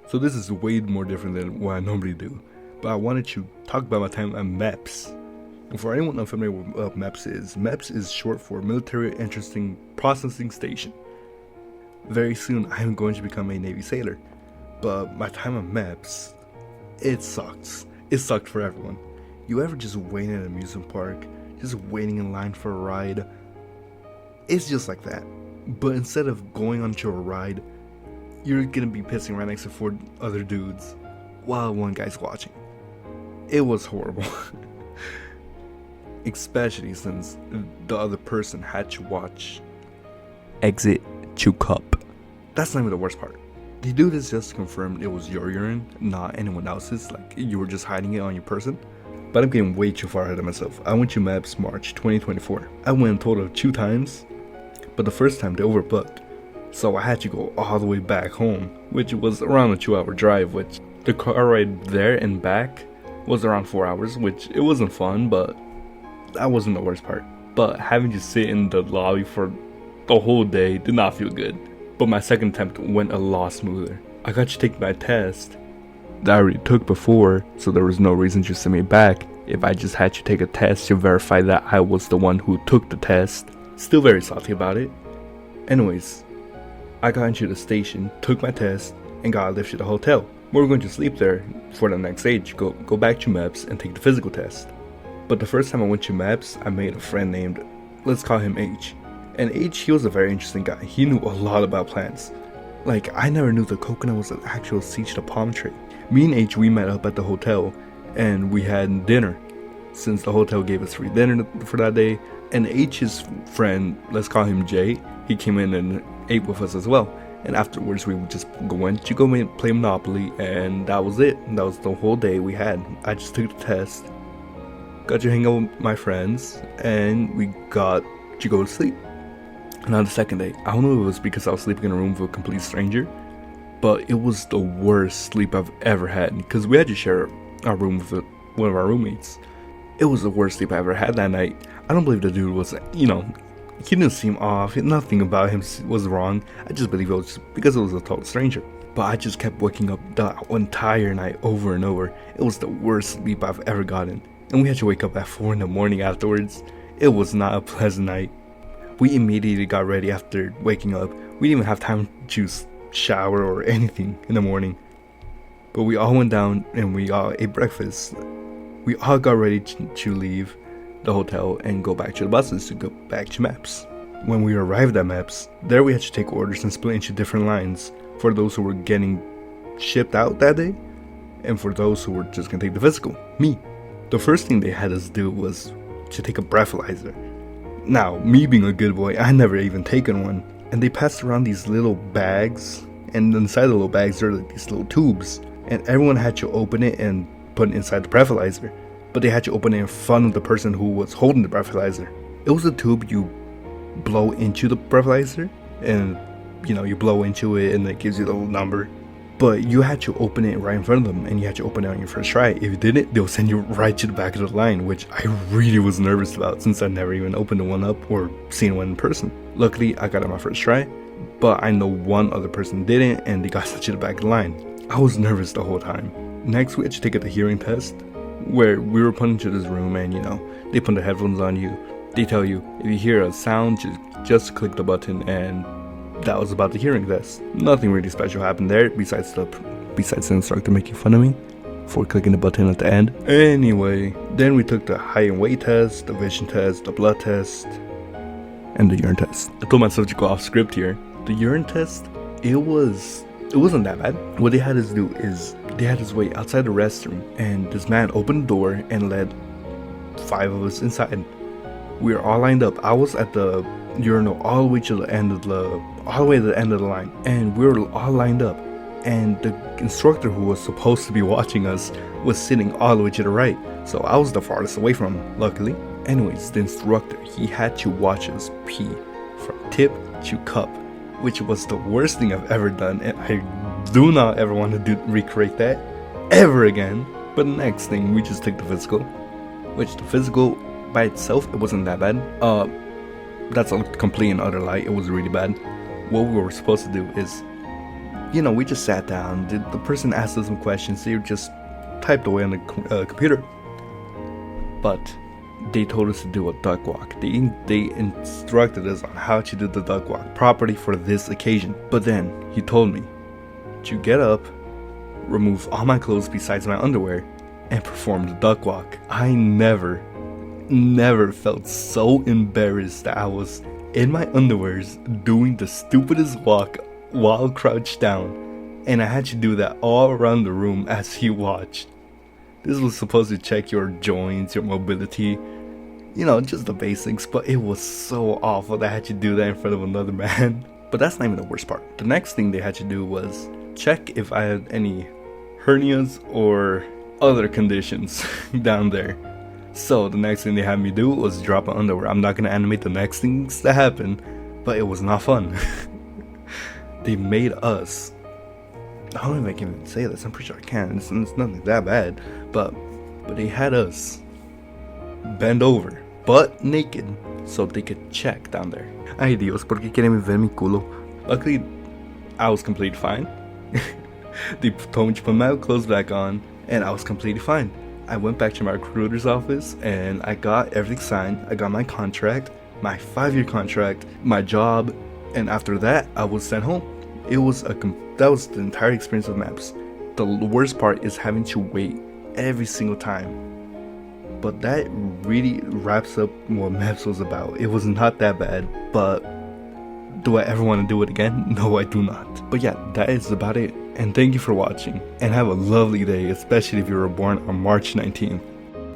So this is way more different than what I normally do. But I wanted to talk about my time at MEPS. And for anyone unfamiliar with what MEPS is short for Military Interesting Processing Station. Very soon I am going to become a Navy sailor. But my time at MEPS, it sucks. It sucked for everyone. You ever just wait in an amusement park, just waiting in line for a ride? It's just like that. But instead of going onto a ride, you're gonna be pissing right next to 4 other dudes while one guy's watching. It was horrible. Especially since the other person had to watch exit to cup. That's not even the worst part. The dude is just confirmed it was your urine, not anyone else's, like you were just hiding it on your person. But I'm getting way too far ahead of myself. I went to MEPS March 2024. I went a total of 2 times, but the first time they overbooked. So I had to go all the way back home, which was around a 2-hour drive, which the car ride there and back was around 4 hours, which it wasn't fun, but that wasn't the worst part. But having to sit in the lobby for the whole day did not feel good. But my second attempt went a lot smoother. I got to take my test that I already took before, so there was no reason to send me back if I just had to take a test to verify that I was the one who took the test. Still very salty about it. Anyways, I got into the station, took my test, and got a lift to the hotel. We were going to sleep there for the next day to go back to MEPS and take the physical test. But the first time I went to MEPS, I made a friend named, let's call him H. And H, he was a very interesting guy. He knew a lot about plants. Like, I never knew the coconut was an actual seed to the palm tree. Me and H, we met up at the hotel, and we had dinner, since the hotel gave us free dinner for that day. And H's friend, let's call him J, he came in and ate with us as well. And afterwards, we just went to go play Monopoly, and that was it. That was the whole day we had. I just took the test, got to hang out with my friends, and we got to go to sleep. Now the second day, I don't know if it was because I was sleeping in a room with a complete stranger, but it was the worst sleep I've ever had, because we had to share our room with one of our roommates. It was the worst sleep I ever had that night. I don't believe the dude was, he didn't seem off, nothing about him was wrong. I just believe it was just because it was a total stranger. But I just kept waking up the entire night over and over. It was the worst sleep I've ever gotten. And we had to wake up at 4 in the morning afterwards. It was not a pleasant night. We immediately got ready after waking up. We didn't even have time to shower or anything in the morning. But we all went down and we all ate breakfast. We all got ready to leave the hotel and go back to the buses to go back to MEPS. When we arrived at MEPS, there we had to take orders and split into different lines for those who were getting shipped out that day and for those who were just gonna take the physical, me. The first thing they had us do was to take a breathalyzer. Now, me being a good boy, I never even taken one. And they passed around these little bags, and inside the little bags there are like these little tubes. And everyone had to open it and put it inside the breathalyzer. But they had to open it in front of the person who was holding the breathalyzer. It was a tube you blow into the breathalyzer, and you blow into it and it gives you the little number. But you had to open it right in front of them, and you had to open it on your first try. If you didn't, they'll send you right to the back of the line, which I really was nervous about since I never even opened one up or seen one in person. Luckily, I got it my first try, but I know one other person didn't, and they got sent to the back of the line. I was nervous the whole time. Next, we had to take the hearing test, where we were put into this room, and they put the headphones on you. They tell you, if you hear a sound, just click the button, and that was about the hearing test. Nothing really special happened there besides the instructor making fun of me for clicking the button at the end. Anyway, then we took the height and weight test, the vision test, the blood test, and the urine test. I told myself to go off script here. The urine test, it wasn't that bad. What they had us do is they had us wait outside the restroom, and this man opened the door and led 5 of us inside. We were all lined up. I was at the urinal all the way to the end of the line, and we were all lined up, and the instructor who was supposed to be watching us was sitting all the way to the right, so I was the farthest away from him, luckily. Anyways, the instructor, he had to watch us pee from tip to cup, which was the worst thing I've ever done, and I do not ever want to recreate that ever again. But next thing, we just took the physical, which the physical by itself, it wasn't that bad. That's a complete and utter lie. It was really bad. What we were supposed to do is we just sat down. The person asked us some questions. They just typed away on the computer. But they told us to do a duck walk. They instructed us on how to do the duck walk properly for this occasion. But then he told me to get up, remove all my clothes besides my underwear, and perform the duck walk. I never felt so embarrassed that I was in my underwears doing the stupidest walk while crouched down, and I had to do that all around the room as he watched. This was supposed to check your joints, your mobility, just the basics, but it was so awful that I had to do that in front of another man. But that's not even the worst part. The next thing they had to do was check if I had any hernias or other conditions down there. So the next thing they had me do was drop my underwear. I'm not gonna animate the next things that happened, but it was not fun. They made us, I don't know if I can even say this, I'm pretty sure I can, it's nothing that bad, but they had us bend over, butt naked, so they could check down there. Ay Dios, ¿por qué quieren ver mi culo? Luckily, I was completely fine. They told me to put my clothes back on, and I was completely fine. I went back to my recruiter's office, and I got everything signed. I got my contract, my 5-year contract, my job, and after that, I was sent home. That was the entire experience of MEPS. The worst part is having to wait every single time. But that really wraps up what MEPS was about. It was not that bad, but do I ever want to do it again? No, I do not. But yeah, that is about it. And thank you for watching. And have a lovely day, especially if you were born on March 19th.